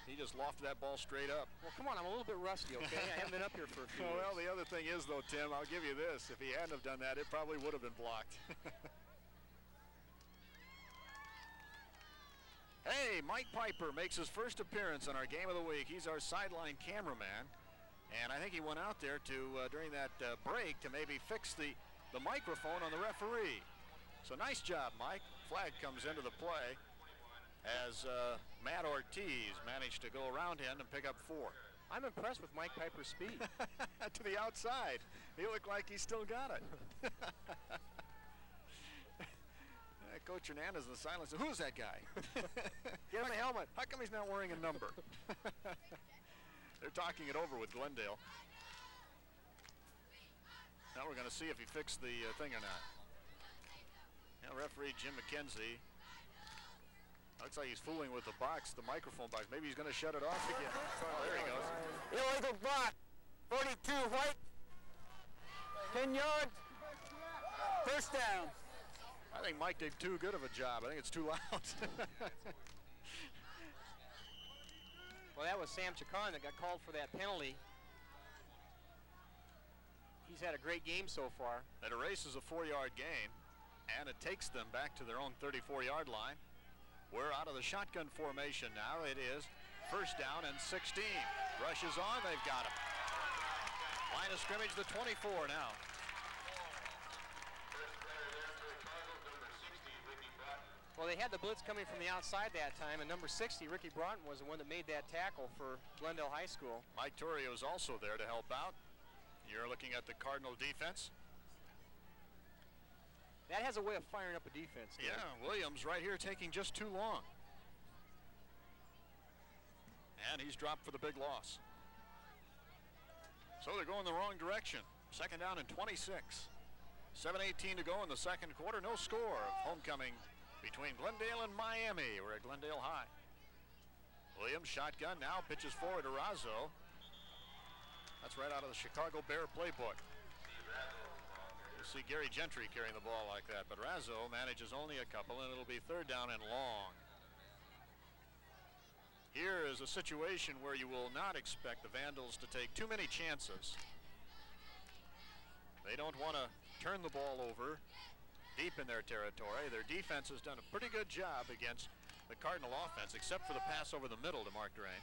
He just lofted that ball straight up. Well, come on, I'm a little bit rusty, okay? I haven't been up here for a few Well, weeks. the other thing is, though, Tim, I'll give you this. If he hadn't have done that, it probably would have been blocked. Hey, Mike Piper makes his first appearance on our Game of the Week. He's our sideline cameraman. And I think he went out there to, during that break, to maybe fix the microphone on the referee. So nice job, Mike. Flag comes into the play as Matt Ortiz managed to go around him and pick up 4. I'm impressed with Mike Piper's speed. To the outside. He looked like he still got it. Coach Hernandez in the silence. Who's that guy? Give him a helmet. How come he's not wearing a number? They're talking it over with Glendale. Now we're going to see if he fixed the thing or not. Now referee Jim McKenzie. Looks like he's fooling with the box, the microphone box. Maybe he's going to shut it off again. Oh, there he goes. Illegal block. 42 white. 10 yards. First down. I think Mike did too good of a job. I think it's too loud. Well, that was Sam Chacon that got called for that penalty. He's had a great game so far. It erases a 4-yard gain, and it takes them back to their own 34-yard line. We're out of the shotgun formation now. It is first down and 16. Rushes on, they've got him. Line of scrimmage, the 24 now. Well, they had the blitz coming from the outside that time, and number 60, Ricky Broughton, was the one that made that tackle for Glendale High School. Mike Torrio is also there to help out. You're looking at the Cardinal defense. That has a way of firing up a defense. Yeah, Williams right here taking just too long. And he's dropped for the big loss. So they're going the wrong direction. Second down and 26. 7:18 to go in the second quarter. No score. Homecoming between Glendale and Miami. We're at Glendale High. Williams shotgun now, pitches forward to Razzo. That's right out of the Chicago Bear playbook. You'll see Gary Gentry carrying the ball like that, but Razzo manages only a couple, and it'll be third down and long. Here is a situation where you will not expect the Vandals to take too many chances. They don't want to turn the ball over deep in their territory. Their defense has done a pretty good job against the Cardinal offense, except for the pass over the middle to Mark Drain.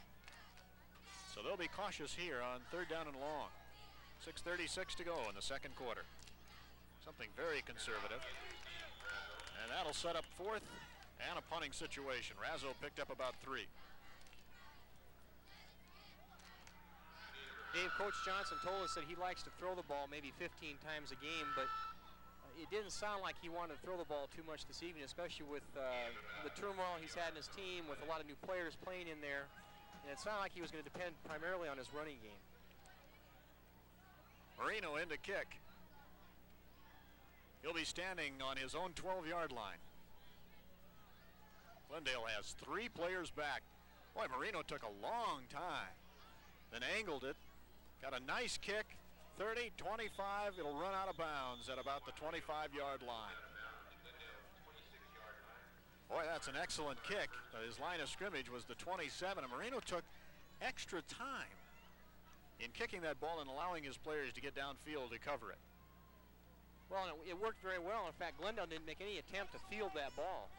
So they'll be cautious here on third down and long. 6:36 to go in the second quarter. Something very conservative. And that'll set up fourth and a punting situation. Razzo picked up about 3. Dave, Coach Johnson told us that he likes to throw the ball maybe 15 times a game, but it didn't sound like he wanted to throw the ball too much this evening, especially with the turmoil he's had in his team, with a lot of new players playing in there. And it sounded like he was going to depend primarily on his running game. Marino in to kick. He'll be standing on his own 12-yard line. Glendale has 3 players back. Boy, Marino took a long time, then angled it, got a nice kick, 30, 25, it'll run out of bounds at about the 25-yard line. Boy, that's an excellent kick. His line of scrimmage was the 27, and Marino took extra time in kicking that ball and allowing his players to get downfield to cover it. Well, it worked very well. In fact, Glendale didn't make any attempt to field that ball.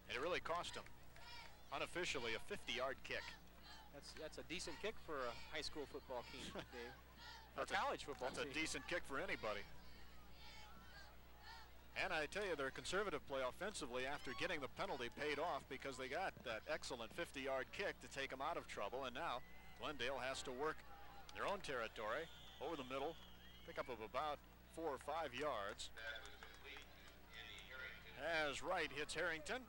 And it really cost him, unofficially, a 50-yard kick. That's a decent kick for a high school football team, Dave. Or college football team. That's a decent kick for anybody. And I tell you, their conservative play offensively after getting the penalty paid off, because they got that excellent 50-yard kick to take them out of trouble. And now Glendale has to work their own territory over the middle, pickup of about 4 or 5 yards. As Wright hits Harrington.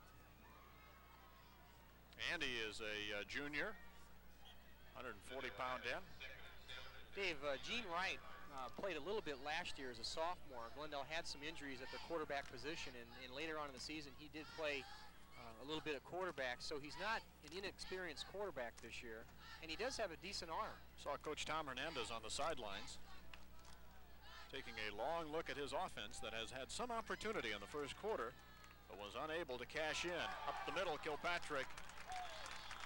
Andy is a junior, 140-pound end. Dave, Gene Wright played a little bit last year as a sophomore. Glendale had some injuries at the quarterback position, and later on in the season he did play a little bit of quarterback, so he's not an inexperienced quarterback this year, and he does have a decent arm. Saw Coach Tom Hernandez on the sidelines taking a long look at his offense that has had some opportunity in the first quarter, but was unable to cash in. Up the middle, Kilpatrick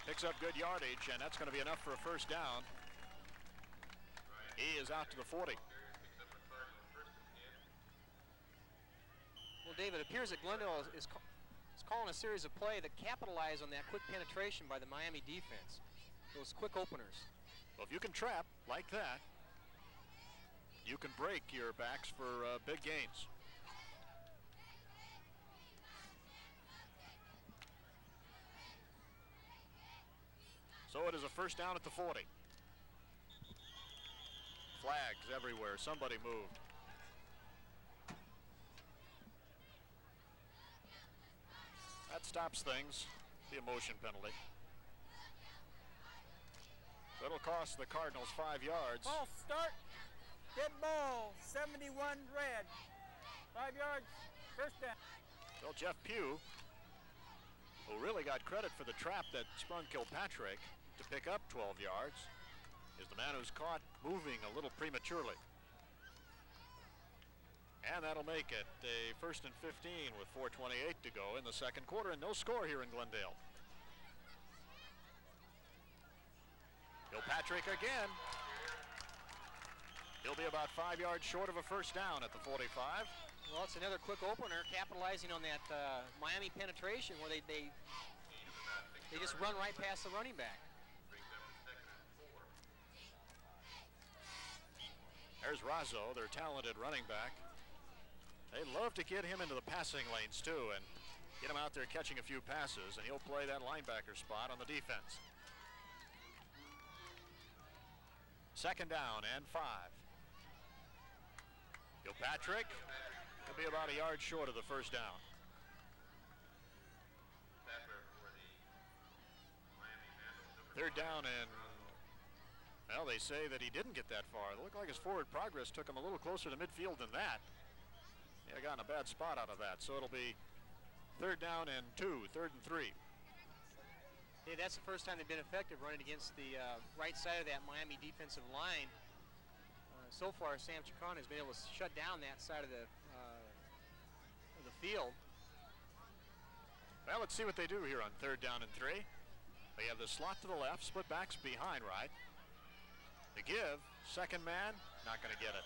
Picks up good yardage, and that's going to be enough for a first down. He is out to the 40. Well, David, it appears that Glendale is calling a series of play that capitalize on that quick penetration by the Miami defense. Those quick openers. Well, if you can trap like that, you can break your backs for big gains. So it is a first down at the 40. Flags everywhere. Somebody moved. That stops things. The motion penalty. That'll cost the Cardinals 5 yards. Ball start. Dead ball. 71 red. 5 yards. First down. Well, Jeff Pugh, who really got credit for the trap that sprung Kilpatrick to pick up 12 yards, is the man who's caught moving a little prematurely. And that'll make it a 1st and 15 with 4:28 to go in the second quarter, and no score here in Glendale. Kilpatrick again. He'll be about 5 yards short of a first down at the 45. Well, it's another quick opener, capitalizing on that Miami penetration where they just run right past the running back. There's Razzo, their talented running back. They love to get him into the passing lanes too and get him out there catching a few passes, and he'll play that linebacker spot on the defense. Second down and 5. Kilpatrick will be about a yard short of the first down. Third down, and well, they say that he didn't get that far. It looked like his forward progress took him a little closer to midfield than that. He had gotten a bad spot out of that, so it'll be third down and 2, 3rd and 3. Hey, that's the first time they've been effective running against the right side of that Miami defensive line. So far, Sam Chacon has been able to shut down that side of the field. Well, let's see what they do here on third down and 3. They have the slot to the left, split backs behind right. The give, second man, not going to get it.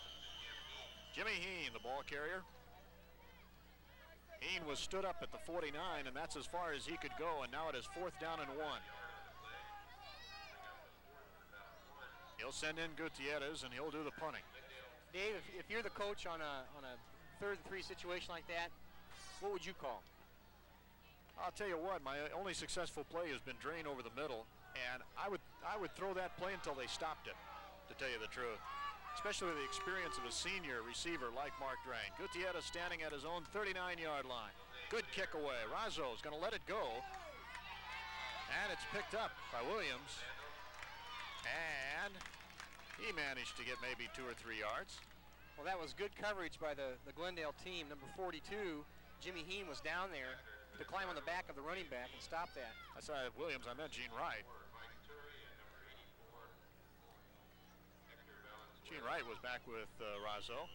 Jimmy Heen, the ball carrier. Heen was stood up at the 49, and that's as far as he could go, and now it is 4th down and 1. He'll send in Gutierrez, and he'll do the punting. Dave, if you're the coach on a 3rd and 3 situation like that, what would you call? I'll tell you what, my only successful play has been drain over the middle, and I would throw that play until they stopped it, to tell you the truth. Especially with the experience of a senior receiver like Mark Drain. Gutierrez standing at his own 39-yard line. Good kick away. Razzo's going to let it go. And it's picked up by Williams. And he managed to get maybe 2 or 3 yards. Well, that was good coverage by the Glendale team. Number 42, Jimmy Heen, was down there to climb on the back of the running back and stop that. I saw Williams. I meant Gene Wright. Gene Wright was back with Razzo.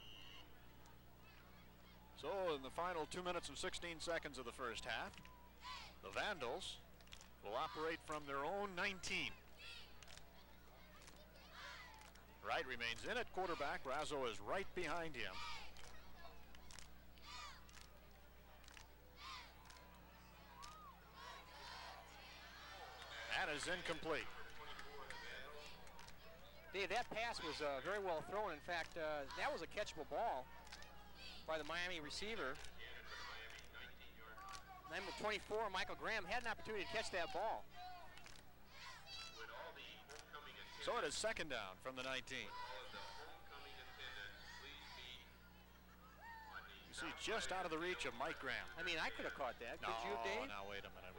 So in the final 2 minutes and 16 seconds of the first half, the Vandals will operate from their own 19. Wright remains in at quarterback. Razzo is right behind him. That is incomplete. Dave, that pass was very well thrown. In fact, that was a catchable ball by the Miami receiver. Number 24, Michael Graham, had an opportunity to catch that ball. So it is second down from the 19. You see, just out of the reach of Mike Graham. I mean, I could have caught that. Could you, Dave? No, wait a minute.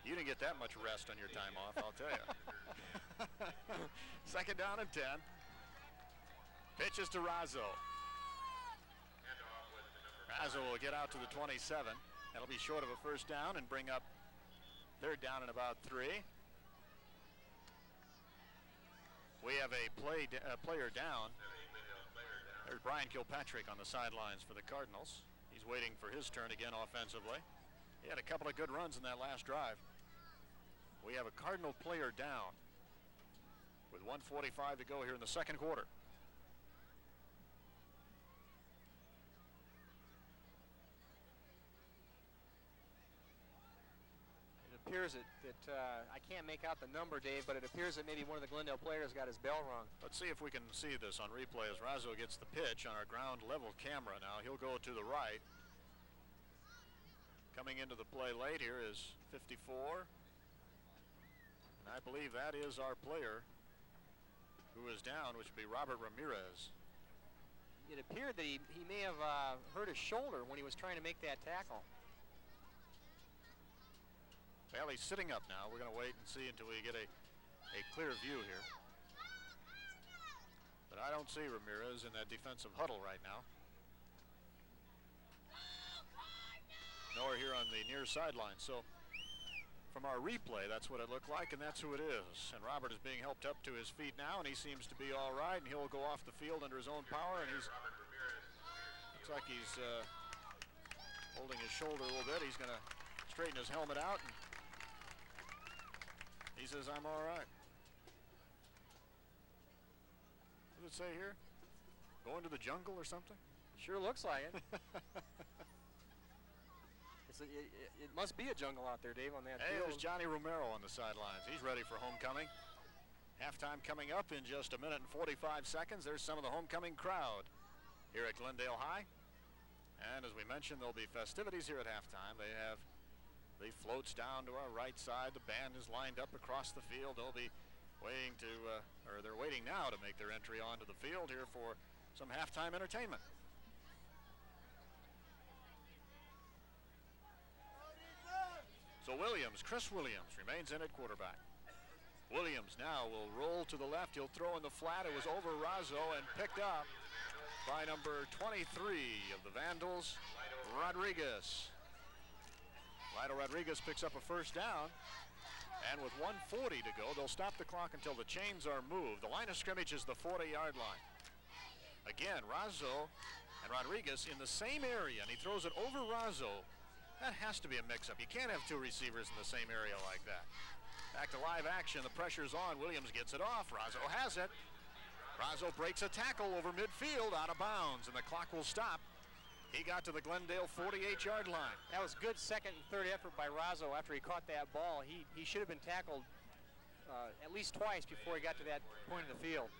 You didn't get that much rest on your time off, I'll tell you. Second down and 10. Pitches to Razzo. Razzo will get out to the 27. That'll be short of a first down and bring up third down and about 3. We have a player down. There's Brian Kilpatrick on the sidelines for the Cardinals. He's waiting for his turn again offensively. He had a couple of good runs in that last drive. We have a Cardinal player down with 1:45 to go here in the second quarter. It appears that I can't make out the number, Dave, but it appears that maybe one of the Glendale players got his bell rung. Let's see if we can see this on replay as Razzo gets the pitch on our ground level camera. Now he'll go to the right. Coming into the play late here is 54. And I believe that is our player who is down, which would be Robert Ramirez. It appeared that he may have hurt his shoulder when he was trying to make that tackle. Well, he's sitting up now. We're going to wait and see until we get a clear view here. But I don't see Ramirez in that defensive huddle right now. Nor here on the near sideline. So from our replay, that's what it looked like, and that's who it is. And Robert is being helped up to his feet now, and he seems to be all right, and he'll go off the field under his own power, and looks like he's holding his shoulder a little bit. He's going to straighten his helmet out, and he says, I'm all right. What does it say here? Going to the jungle or something? Sure looks like it. It must be a jungle out there, Dave, on that field. Hey, there's Johnny Romero on the sidelines. He's ready for homecoming. Halftime coming up in just a minute and 45 seconds. There's some of the homecoming crowd here at Glendale High. And as we mentioned, there'll be festivities here at halftime. They have the floats down to our right side. The band is lined up across the field. They'll be waiting to, or they're waiting now to make their entry onto the field here for some halftime entertainment. So Chris Williams remains in at quarterback. Williams now will roll to the left. He'll throw in the flat. It was over Razzo and picked up by number 23 of the Vandals, Rodriguez. Lido Rodriguez picks up a first down. And with 1:40 to go, they'll stop the clock until the chains are moved. The line of scrimmage is the 40-yard line. Again, Razzo and Rodriguez in the same area, and he throws it over Razzo. That has to be a mix-up. You can't have two receivers in the same area like that. Back to live action. The pressure's on. Williams gets it off. Razzo has it. Razzo breaks a tackle over midfield, out of bounds, and the clock will stop. He got to the Glendale 48-yard line. That was good second and third effort by Razzo after he caught that ball. He should have been tackled at least twice before he got to that point of the field.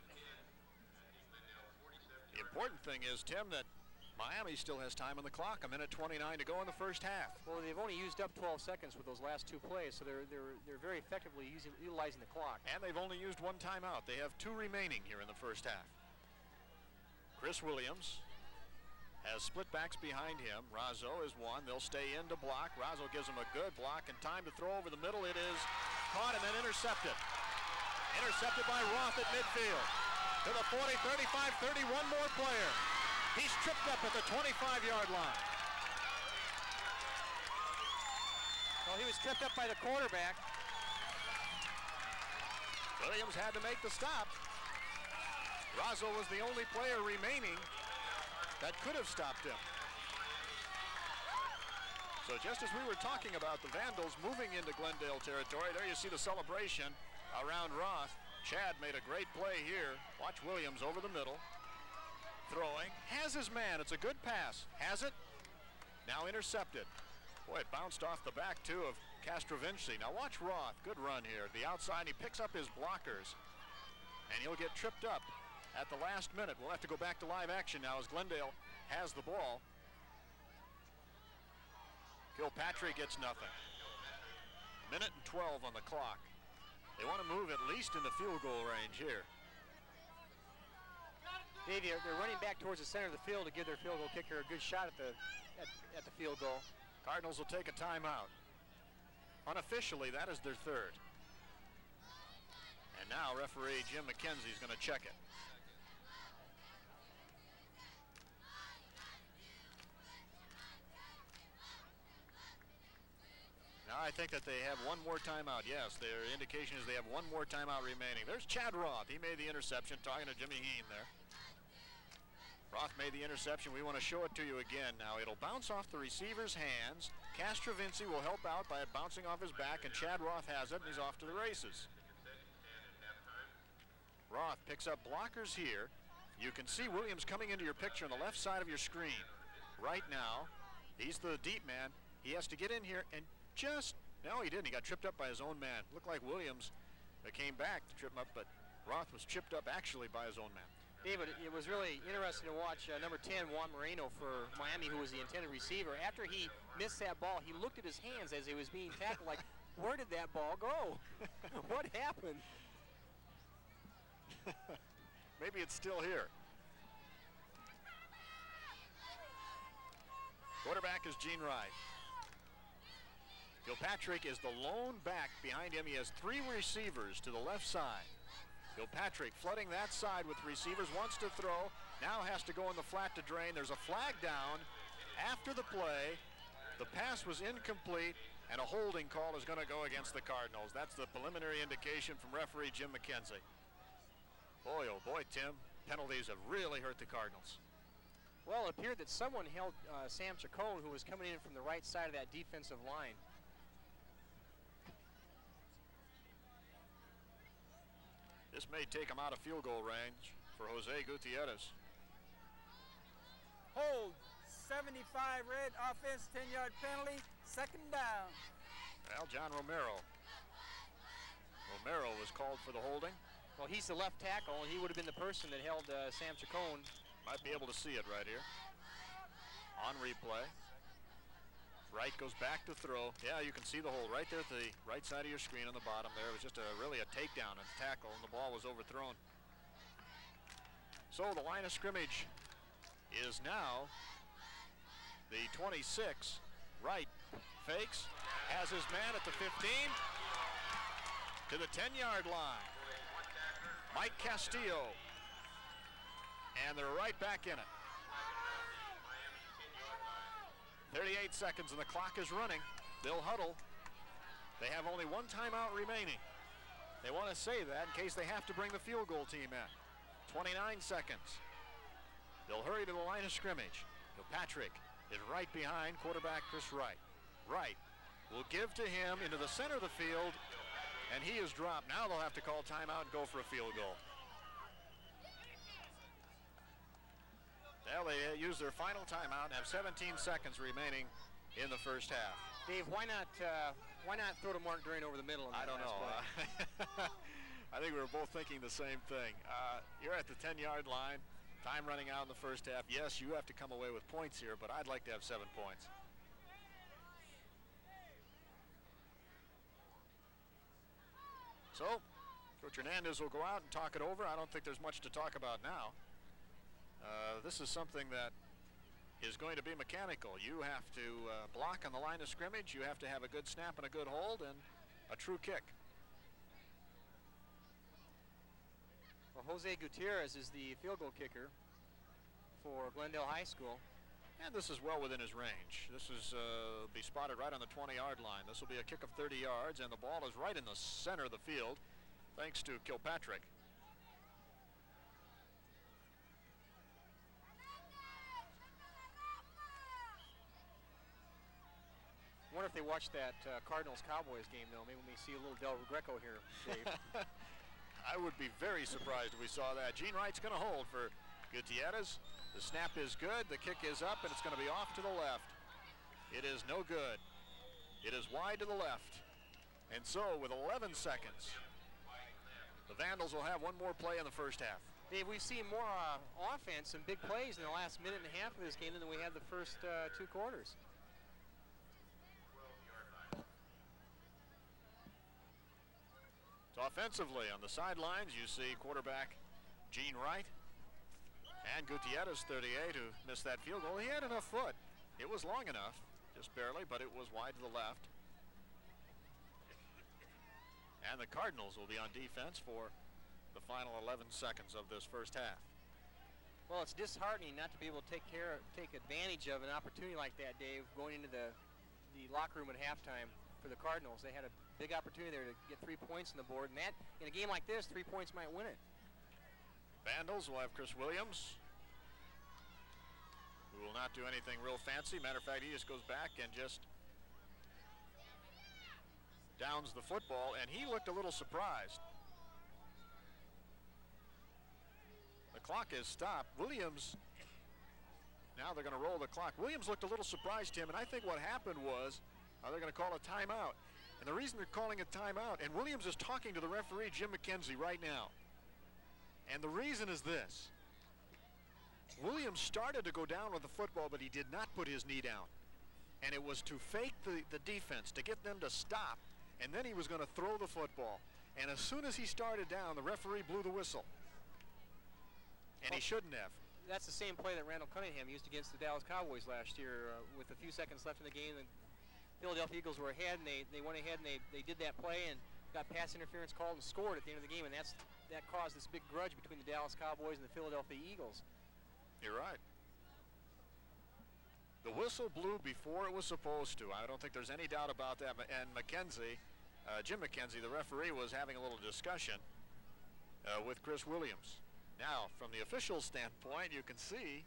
The important thing is, Tim, that Miami still has time on the clock. 1:29 to go in the first half. Well, they've only used up 12 seconds with those last two plays, so they're very effectively utilizing the clock. And they've only used one timeout. They have two remaining here in the first half. Chris Williams has split backs behind him. Razzo is one. They'll stay in to block. Razzo gives him a good block and time to throw over the middle. It is caught and then intercepted. Intercepted by Roth at midfield. To the 40, 35, 30, one more player. He's tripped up at the 25-yard line. Well, he was tripped up by the quarterback. Williams had to make the stop. Razzo was the only player remaining that could have stopped him. So just as we were talking about the Vandals moving into Glendale territory, there you see the celebration around Roth. Chad made a great play here. Watch Williams over the middle. Throwing, has his man. It's a good pass. Has it. Now intercepted. Boy, it bounced off the back, too, of Castrovinci. Now watch Roth. Good run here. At the outside, he picks up his blockers. And he'll get tripped up at the last minute. We'll have to go back to live action now as Glendale has the ball. Kilpatrick gets nothing. 1:12 on the clock. They want to move at least in the field goal range here. Dave, they're running back towards the center of the field to give their field goal kicker a good shot at the field goal. Cardinals will take a timeout. Unofficially, that is their third. And now referee Jim McKenzie is going to check it. Now I think that they have one more timeout. Yes, their indication is they have one more timeout remaining. There's Chad Roth. He made the interception, talking to Jimmy Heen there. Roth made the interception. We want to show it to you again now. It'll bounce off the receiver's hands, Castrovinci will help out by it bouncing off his back, and Chad Roth has it, and he's off to the races. Roth picks up blockers here. You can see Williams coming into your picture on the left side of your screen. Right now, he's the deep man. He has to get in here and just, no, he didn't. He got tripped up by his own man. Looked like Williams came back to trip him up, but Roth was chipped up actually by his own man. David, it was really interesting to watch number 10, Juan Moreno for Miami, who was the intended receiver. After he missed that ball, he looked at his hands as he was being tackled like, where did that ball go? What happened? Maybe it's still here. Quarterback is Gene Wright. Kilpatrick is the lone back behind him. He has 3 receivers to the left side. Kilpatrick flooding that side with receivers, wants to throw, now has to go in the flat to drain. There's a flag down after the play. The pass was incomplete, and a holding call is going to go against the Cardinals. That's the preliminary indication from referee Jim McKenzie. Boy, oh boy, Tim, penalties have really hurt the Cardinals. Well, it appeared that someone held Sam Chacon, who was coming in from the right side of that defensive line. This may take him out of field goal range for Jose Gutierrez. Hold, 75 red, offense, 10-yard penalty, second down. Well, John Romero. Romero was called for the holding. Well, he's the left tackle, and he would have been the person that held Sam Chacon. Might be able to see it right here. On replay. Wright goes back to throw. Yeah, you can see the hold right there at the right side of your screen on the bottom there. It was just really a takedown and tackle, and the ball was overthrown. So the line of scrimmage is now the 26. Wright fakes, has his man at the 15, to the 10-yard line. Mike Castillo, and they're right back in it. 38 seconds and the clock is running. They'll huddle. They have only 1 timeout remaining. They want to say that in case they have to bring the field goal team in. 29 seconds. They'll hurry to the line of scrimmage. Patrick is right behind quarterback Chris Wright. Wright will give to him into the center of the field, and he is dropped. Now they'll have to call timeout and go for a field goal. Well, they use their final timeout and have 17 seconds remaining in the first half. Dave, why not throw to Mark Drain over the middle? I don't know. I think we were both thinking the same thing. You're at the 10-yard line, time running out in the first half. Yes, you have to come away with points here, but I'd like to have 7 points. So, Coach Hernandez will go out and talk it over. I don't think there's much to talk about now. This is something that is going to be mechanical. You have to block on the line of scrimmage. You have to have a good snap and a good hold and a true kick. Well, Jose Gutierrez is the field goal kicker for Glendale High School. And this is well within his range. This is be spotted right on the 20-yard line. This will be a kick of 30 yards, and the ball is right in the center of the field, thanks to Kilpatrick. I wonder if they watched that Cardinals-Cowboys game, though. Maybe we see a little Del Greco here, Dave. I would be very surprised if we saw that. Gene Wright's going to hold for Gutierrez. The snap is good. The kick is up, and it's going to be off to the left. It is no good. It is wide to the left. And so, with 11 seconds, the Vandals will have one more play in the first half. Dave, we've seen more offense and big plays in the last minute and a half of this game than we had the first 2 quarters. So offensively, on the sidelines, you see quarterback Gene Wright and Gutierrez, 38, who missed that field goal. He had enough foot. It was long enough, just barely, but it was wide to the left. And the Cardinals will be on defense for the final 11 seconds of this first half. Well, it's disheartening not to be able to take advantage of an opportunity like that, Dave, going into the locker room at halftime for the Cardinals. They had a big opportunity there to get 3 points on the board, and that, in a game like this, 3 points might win it. Vandals will have Chris Williams, who will not do anything real fancy. Matter of fact, he just goes back and just downs the football, and he looked a little surprised. The clock is stopped. Williams, now they're going to roll the clock. Williams looked a little surprised, Tim, and I think what happened was they're going to call a timeout. And the reason they're calling a timeout, and Williams is talking to the referee, Jim McKenzie, right now. And the reason is this. Williams started to go down with the football, but he did not put his knee down. And it was to fake the defense, to get them to stop, and then he was going to throw the football. And as soon as he started down, the referee blew the whistle. And he shouldn't have. That's the same play that Randall Cunningham used against the Dallas Cowboys last year with a few seconds left in the game. The Philadelphia Eagles were ahead, and they went ahead and they did that play and got pass interference called and scored at the end of the game, and that caused this big grudge between the Dallas Cowboys and the Philadelphia Eagles. You're right. The whistle blew before it was supposed to. I don't think there's any doubt about that. And McKenzie, Jim McKenzie, the referee, was having a little discussion with Chris Williams. Now, from the official standpoint, you can see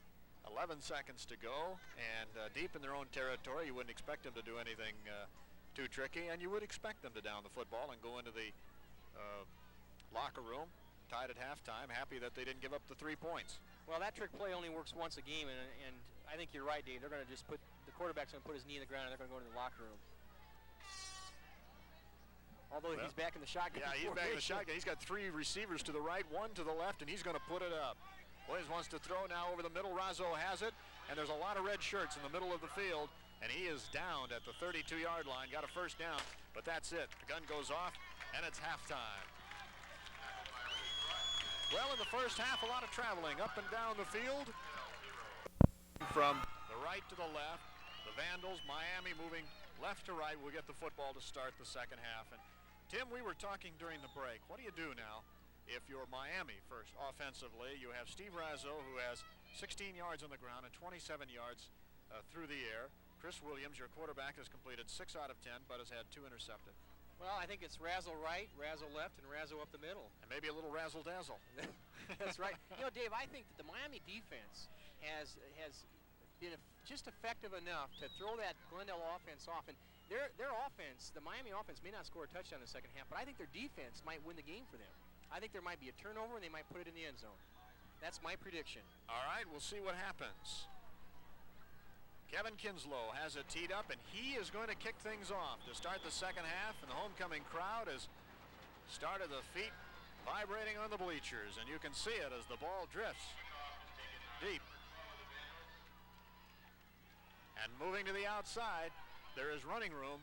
11 seconds to go, and deep in their own territory, you wouldn't expect them to do anything too tricky, and you would expect them to down the football and go into the locker room, tied at halftime, happy that they didn't give up the 3 points. Well, that trick play only works once a game, and I think you're right, Dave. They're going to just the quarterback's going to put his knee in the ground, and they're going to go into the locker room. Although he's back in the shotgun. Yeah, he's back in the shotgun. He's got 3 receivers to the right, 1 to the left, and he's going to put it up. Williams wants to throw now over the middle. Razzo has it, and there's a lot of red shirts in the middle of the field, and he is downed at the 32-yard line. Got a first down, but that's it. The gun goes off, and it's halftime. Well, in the first half, a lot of traveling up and down the field. From the right to the left, the Vandals, Miami moving left to right. We'll get the football to start the second half. And Tim, we were talking during the break. What do you do now if you're Miami first offensively? You have Steve Razzo, who has 16 yards on the ground and 27 yards through the air. Chris Williams, your quarterback, has completed 6 out of 10, but has had 2 intercepted. Well, I think it's Razzo right, Razzo left, and Razzo up the middle. And maybe a little razzle-dazzle. That's right. You know, Dave, I think that the Miami defense has been just effective enough to throw that Glendale offense off. And their offense, the Miami offense, may not score a touchdown in the second half, but I think their defense might win the game for them. I think there might be a turnover, and they might put it in the end zone. That's my prediction. All right, we'll see what happens. Kevin Kinslow has it teed up, and he is going to kick things off to start the second half, and the homecoming crowd has started the feet vibrating on the bleachers, and you can see it as the ball drifts deep. And moving to the outside, there is running room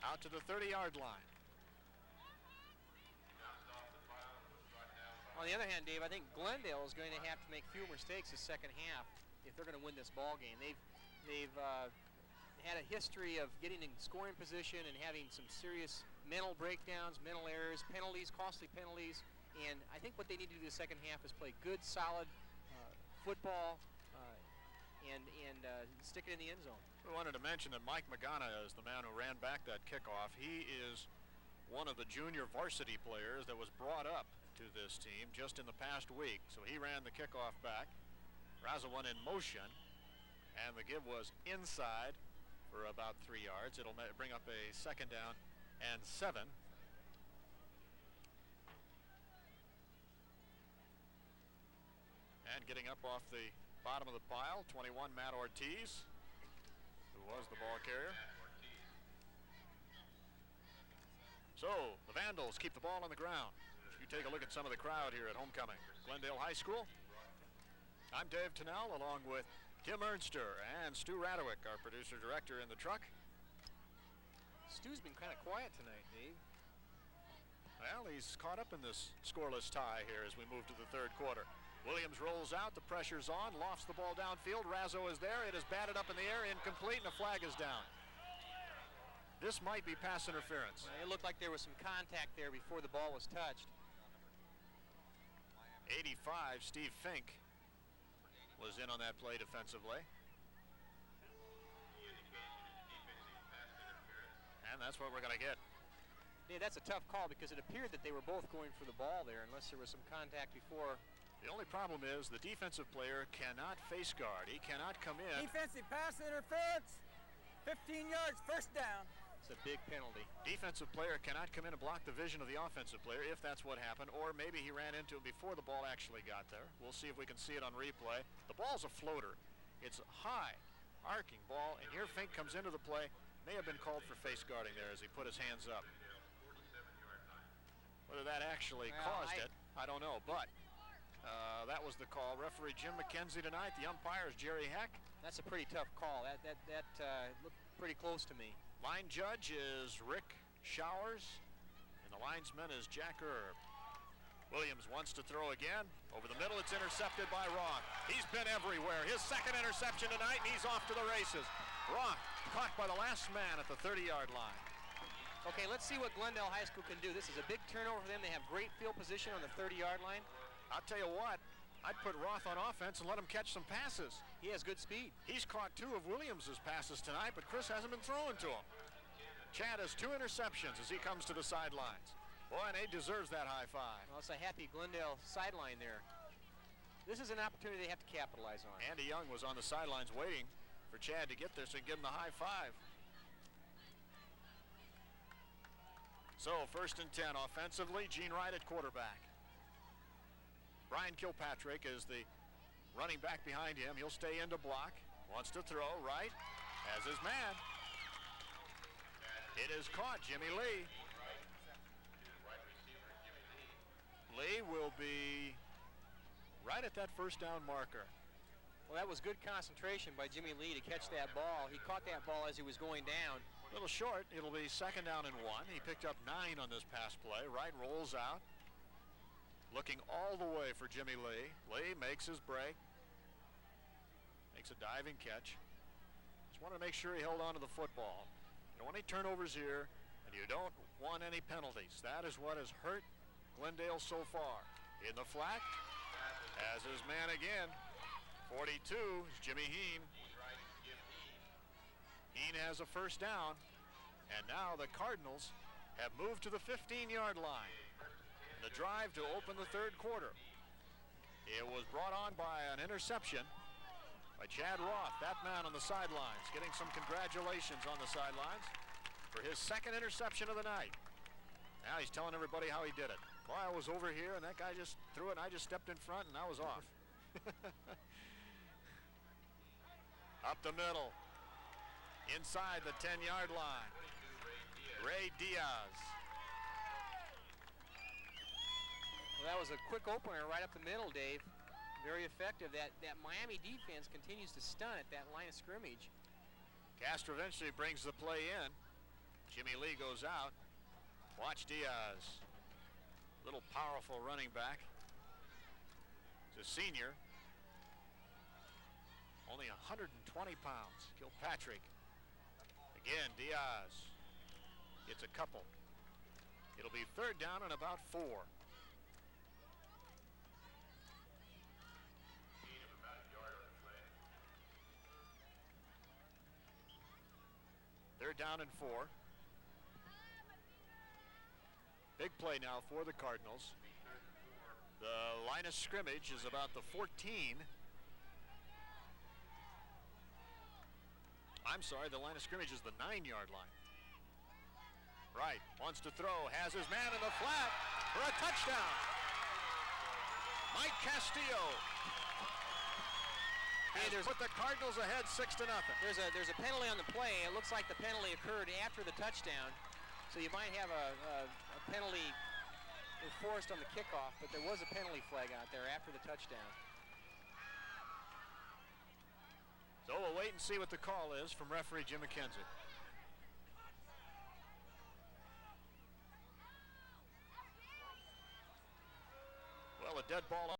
out to the 30-yard line. On the other hand, Dave, I think Glendale is going to have to make fewer mistakes the second half if they're going to win this ball game. They've had a history of getting in scoring position and having some serious mental breakdowns, mental errors, penalties, costly penalties. And I think what they need to do the second half is play good, solid football and stick it in the end zone. We wanted to mention that Mike Magana is the man who ran back that kickoff. He is one of the junior varsity players that was brought up to this team just in the past week. So he ran the kickoff back. Razzo went in motion, and the give was inside for about 3 yards. It'll bring up a second down and 7. And getting up off the bottom of the pile, 21, Matt Ortiz, who was the ball carrier. So the Vandals keep the ball on the ground. You take a look at some of the crowd here at homecoming. Glendale High School. I'm Dave Tennell, along with Tim Ernster and Stu Radowick, our producer-director in the truck. Stu's been kind of quiet tonight, Dave. Well, he's caught up in this scoreless tie here as we move to the third quarter. Williams rolls out, the pressure's on, lofts the ball downfield. Razzo is there, it is batted up in the air, incomplete, and a flag is down. This might be pass interference. It looked like there was some contact there before the ball was touched. 85, Steve Fink was in on that play defensively. And that's what we're going to get. Yeah, that's a tough call because it appeared that they were both going for the ball there unless there was some contact before. The only problem is the defensive player cannot face guard. He cannot come in. Defensive pass interference, 15 yards, first down. It's a big penalty. Defensive player cannot come in and block the vision of the offensive player if that's what happened, or maybe he ran into him before the ball actually got there. We'll see if we can see it on replay. The ball's a floater. It's a high, arcing ball, and here Fink comes into the play. May have been called for face guarding there as he put his hands up. Whether that actually caused it, I don't know, but that was the call. Referee Jim McKenzie tonight. The umpire is Jerry Heck. That's a pretty tough call. That looked pretty close to me. Line judge is Rick Showers, and the linesman is Jack Erb. Williams wants to throw again. Over the middle, it's intercepted by Roth. He's been everywhere. His second interception tonight, and he's off to the races. Roth caught by the last man at the 30-yard line. Okay, let's see what Glendale High School can do. This is a big turnover for them. They have great field position on the 30-yard line. I'll tell you what, I'd put Roth on offense and let him catch some passes. He has good speed. He's caught 2 of Williams's passes tonight, but Chris hasn't been throwing to him. Chad has 2 interceptions as he comes to the sidelines. Boy, and he deserves that high five. Well, it's a happy Glendale sideline there. This is an opportunity they have to capitalize on. Andy Young was on the sidelines waiting for Chad to get there so he can give him the high five. So, 1st and 10 offensively, Gene Wright at quarterback. Brian Kilpatrick is the running back behind him. He'll stay in to block. Wants to throw. Wright has his man. It is caught. Jimmy Lee. Lee will be right at that first down marker. Well, that was good concentration by Jimmy Lee to catch that ball. He caught that ball as he was going down. A little short. It'll be 2nd down and 1. He picked up 9 on this pass play. Wright rolls out. Looking all the way for Jimmy Lee. Lee makes his break. Makes a diving catch. Just wanted to make sure he held on to the football. You don't want any turnovers here, and you don't want any penalties. That is what has hurt Glendale so far. In the flat, has his man again. 42 is Jimmy Heen. Heen has a first down, and now the Cardinals have moved to the 15-yard line. The drive to open the 3rd quarter. It was brought on by an interception by Chad Roth, that man on the sidelines, getting some congratulations on the sidelines for his 2nd interception of the night. Now he's telling everybody how he did it. Boy, I was over here and that guy just threw it and I just stepped in front and I was off. Up the middle, inside the 10-yard line, Ray Diaz. Well, that was a quick opener right up the middle, Dave. Very effective. That Miami defense continues to stunt that line of scrimmage. Castro eventually brings the play in. Jimmy Lee goes out. Watch Diaz. Little powerful running back. He's a senior. Only 120 pounds. Kilpatrick. Again, Diaz gets a couple. It'll be 3rd down and about 4. 3rd down and 4. Big play now for the Cardinals. The line of scrimmage is about the 14. I'm sorry, the line of scrimmage is the 9-yard line. Wright wants to throw, has his man in the flat for a touchdown. Mike Castillo has put the Cardinals ahead 6-0. There's a penalty on the play. It looks like the penalty occurred after the touchdown, so you might have a penalty enforced on the kickoff, but there was a penalty flag out there after the touchdown. So we'll wait and see what the call is from referee Jim McKenzie. Well, a dead ball